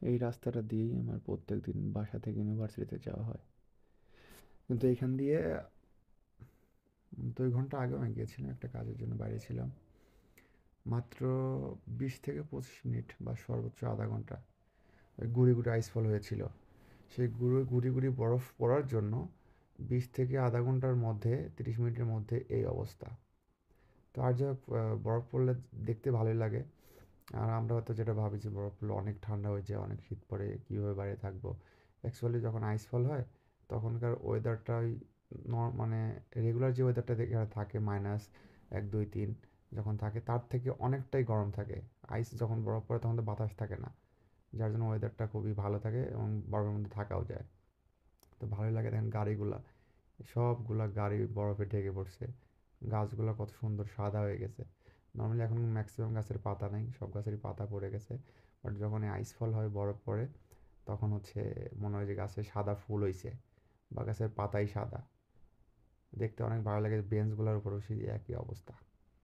এই রাস্তাটা দিয়েই আমার প্রত্যেকদিন বাসা থেকে ইউনিভার্সিটিতে যাওয়া হয়। কিন্তু এখান দিয়ে ২ ঘন্টা আগেও আমি গিয়েছিলাম, একটা কাজের জন্য বাইরে ছিলাম। মাত্র ২০ থেকে ২৫ মিনিট বা সর্বোচ্চ আধা ঘন্টা ওই গুঁড়ি, গুঁড়ি আইসফল হয়েছিল। সেই গুঁড়ি, গুঁড়ি বরফ পড়ার জন্য ২০ থেকে আধা ঘন্টার মধ্যে ৩০ মিনিটের মধ্যে এই অবস্থা। তো আর যা বরফ পড়লে দেখতে ভালোই লাগে। আর আমরা হয়তো যেটা ভাবি যে বরফ পড়লে অনেক ঠান্ডা হয়ে যায়, অনেক শীত পড়ে, কীভাবে বাইরে থাকবো। অ্যাকচুয়ালি যখন আইসফল হয় তখনকার ওয়েদারটা ওই মানে রেগুলার যে ওয়েদারটা এখানে থাকে -১, ২, ৩ যখন থাকে তার থেকে অনেকটাই গরম থাকে। আইস যখন বরফ পড়ে তখন তো বাতাস থাকে না, যার জন্য ওয়েদারটা খুবই ভালো থাকে এবং বরফের মধ্যে থাকাও যায়। তো ভালোই লাগে। দেখেন গাড়িগুলা, সবগুলা গাড়ি বরফে ঢেকে পড়ছে। গাছগুলা কত সুন্দর সাদা হয়ে গেছে। নর্মালি এখন ম্যাক্সিমাম গাছের পাতা নেই, সব গাছেরই পাতা পড়ে গেছে। বাট যখন এই আইসফল হয়, বরফ পড়ে, তখন হচ্ছে মনে হয় যে গাছে সাদা ফুল হইছে বা গাছের পাতাই সাদা। দেখতে অনেক ভালো লাগে। বেঞ্চগুলোর উপরেও সেই একই অবস্থা।